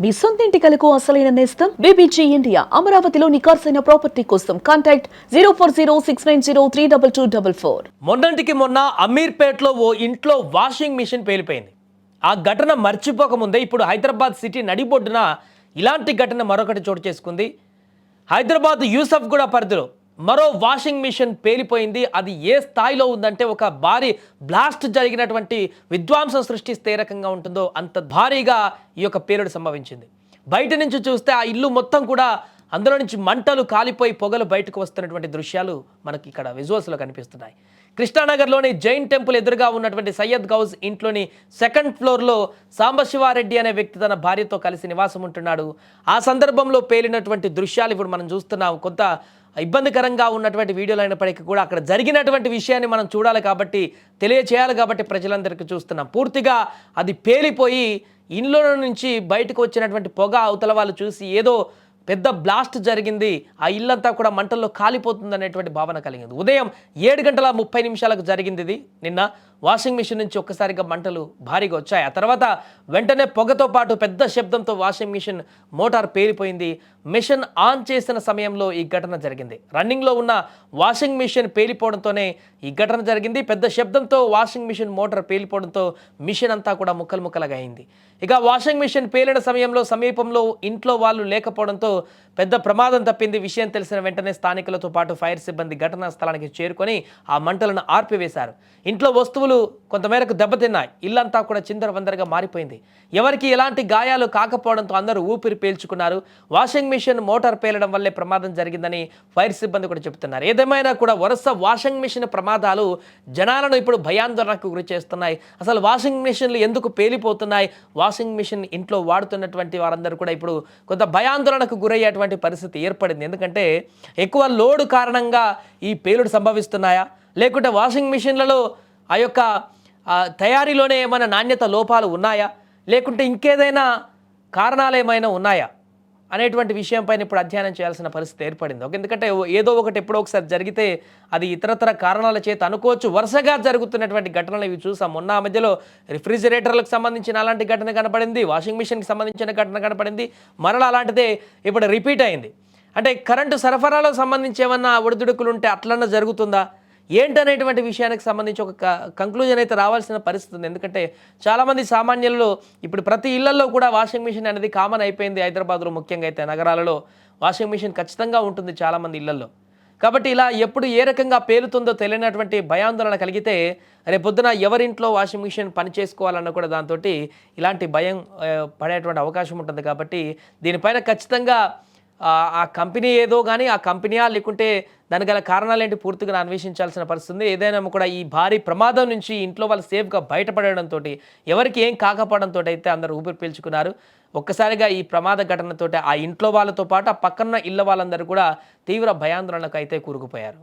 మీ సొంత ఇంటి కలకు అసలైన నేస్తం బీబీజీ ఇండియా. అమరావతిలో నికార్సైన ప్రాపర్టీ కోసం కాంటాక్ట్ 0406903224. మొన్నంటికి మొన్న అమీర్పేటలో ఓ ఇంట్లో వాషింగ్ మిషన్ పేలిపోయింది. ఆ ఘటన మర్చిపోకముందే ఇప్పుడు హైదరాబాద్ సిటీ నడిబొడ్డున ఇలాంటి ఘటన మరొకటి చోటు చేసుకుంది. హైదరాబాద్ యూసఫ్గూడ పరిధిలో మరో వాషింగ్ మిషన్ పేలిపోయింది. అది ఏ స్థాయిలో ఉందంటే ఒక భారీ బ్లాస్ట్ జరిగినటువంటి విధ్వంసం సృష్టిస్తే ఏ రకంగా ఉంటుందో అంత భారీగా ఈ యొక్క పేలుడు సంభవించింది. బయట నుంచి చూస్తే ఆ ఇల్లు మొత్తం కూడా అందులో నుంచి మంటలు కాలిపోయి పొగలు బయటకు వస్తున్నటువంటి దృశ్యాలు మనకి ఇక్కడ విజువల్స్లో కనిపిస్తున్నాయి. కృష్ణానగర్లోని జైన్ టెంపుల్ ఎదురుగా ఉన్నటువంటి సయ్యద్ గౌజ్ ఇంట్లోని సెకండ్ ఫ్లోర్లో సాంబశివారెడ్డి అనే వ్యక్తి తన భార్యతో కలిసి నివాసం ఉంటున్నాడు. ఆ సందర్భంలో పేలినటువంటి దృశ్యాలు ఇప్పుడు మనం చూస్తున్నాం. కొంత ఇబ్బందికరంగా ఉన్నటువంటి వీడియోలు అయినప్పటికీ కూడా అక్కడ జరిగినటువంటి విషయాన్ని మనం చూడాలి కాబట్టి, తెలియచేయాలి కాబట్టి ప్రజలందరికీ చూస్తున్నాం. పూర్తిగా అది పేలిపోయి ఇంట్లో నుంచి బయటకు వచ్చినటువంటి పొగ అవతల వాళ్ళు చూసి ఏదో పెద్ద బ్లాస్ట్ జరిగింది, ఆ ఇల్లంతా కూడా మంటల్లో కాలిపోతుంది అనేటువంటి భావన కలిగింది. ఉదయం 7:30 జరిగింది ఇది. నిన్న వాషింగ్ మిషన్ నుంచి ఒక్కసారిగా మంటలు భారీగా వచ్చాయి. ఆ తర్వాత వెంటనే పొగతో పాటు పెద్ద శబ్దంతో వాషింగ్ మిషన్ మోటార్ పేలిపోయింది. మిషన్ ఆన్ చేసిన సమయంలో ఈ ఘటన జరిగింది. రన్నింగ్లో ఉన్న వాషింగ్ మిషన్ పేలిపోవడంతోనే ఈ ఘటన జరిగింది. పెద్ద శబ్దంతో వాషింగ్ మిషన్ మోటార్ పేలిపోవడంతో మిషన్ అంతా కూడా ముక్కలు ముక్కలుగా అయింది. ఇక వాషింగ్ మిషన్ పేలిన సమయంలో సమీపంలో ఇంట్లో వాళ్ళు లేకపోవడంతో పెద్ద ప్రమాదం తప్పింది. విషయం తెలిసిన వెంటనే స్థానికులతో పాటు ఫైర్ సిబ్బంది ఘటనా స్థలానికి చేరుకొని ఆ మంటలను ఆర్పివేశారు. ఇంట్లో వస్తువులు కొంతమేరకు దెబ్బతిన్నాయి. ఇల్లంతా కూడా చిందరవందరగా మారిపోయింది. ఎవరికి ఎలాంటి గాయాలు కాకపోవడంతో అందరూ ఊపిరి పీల్చుకున్నారు. వాషింగ్ మిషన్ మోటార్ పేలడం వల్లే ప్రమాదం జరిగిందని ఫైర్ సిబ్బంది కూడా చెబుతున్నారు. ఏదేమైనా కూడా వరుస వాషింగ్ మిషన్ ప్రమాదాలు జనాలను ఇప్పుడు భయాందోళనకు గురి చేస్తున్నాయి. అసలు వాషింగ్ మిషన్లు ఎందుకు పేలిపోతున్నాయి? వాషింగ్ మిషన్ ఇంట్లో వాడుతున్నటువంటి వారందరూ కూడా ఇప్పుడు కొంత భయాందోళనకు గురయ్యేటువంటి పరిస్థితి ఏర్పడింది. ఎందుకంటే ఎక్కువ లోడ్ కారణంగా ఈ పేలుడు సంభవిస్తున్నాయా, లేకుంటే వాషింగ్ మిషన్లలో ఆ యొక్క తయారీలోనే ఏమైనా నాణ్యత లోపాలు ఉన్నాయా, లేకుంటే ఇంకేదైనా కారణాలు ఏమైనా ఉన్నాయా అనేటువంటి విషయంపైన ఇప్పుడు అధ్యయనం చేయాల్సిన పరిస్థితి ఏర్పడింది. ఎందుకంటే ఏదో ఒకటి ఎప్పుడో ఒకసారి జరిగితే అది ఇతరతర కారణాల చేత అనుకోవచ్చు. వరుసగా జరుగుతున్నటువంటి ఘటనలు ఇవి చూసాం. మొన్న మధ్యలో రిఫ్రిజిరేటర్లకు సంబంధించిన అలాంటి ఘటన కనపడింది, వాషింగ్ మిషన్కి సంబంధించిన ఘటన కనపడింది. మరలా అలాంటిదే ఇప్పుడు రిపీట్ అయింది. అంటే కరెంటు సరఫరాలో సంబంధించి ఏమన్నా ఒడిదుడుకులు ఉంటే అట్లన్నా జరుగుతుందా ఏంటనేటువంటి విషయానికి సంబంధించి ఒక కంక్లూజన్ అయితే రావాల్సిన పరిస్థితి ఉంది. ఎందుకంటే చాలామంది సామాన్యులలో ఇప్పుడు ప్రతి ఇళ్లలో కూడా వాషింగ్ మిషన్ అనేది కామన్ అయిపోయింది. హైదరాబాద్లో ముఖ్యంగా అయితే నగరాలలో వాషింగ్ మిషన్ ఖచ్చితంగా ఉంటుంది చాలామంది ఇళ్లలో. కాబట్టి ఇలా ఎప్పుడు ఏ రకంగా పేలుతుందో తెలియనటువంటి భయాందోళన కలిగితే రేపొద్దున ఎవరింట్లో వాషింగ్ మిషన్ పని చేసుకోవాలన్నా కూడా దాంతో ఇలాంటి భయం పడేటువంటి అవకాశం ఉంటుంది. కాబట్టి దీనిపైన ఖచ్చితంగా ఆ కంపెనీ ఏదో కానీ ఆ కంపెనీయా లేకుంటే దానికి గల కారణాలు ఏంటి పూర్తిగా అన్వేషించాల్సిన పరిస్థితి. ఏదైనా కూడా ఈ భారీ ప్రమాదం నుంచి ఇంట్లో వాళ్ళు సేఫ్గా బయటపడడంతో ఎవరికి ఏం కాకపోవడంతో అయితే అందరూ ఊపిరి పీల్చుకున్నారు. ఒక్కసారిగా ఈ ప్రమాద ఘటనతో ఆ ఇంట్లో వాళ్ళతో పాటు ఆ పక్కన ఇళ్ళ వాళ్ళందరూ కూడా తీవ్ర భయాందోళనకు అయితే కూరుకుపోయారు.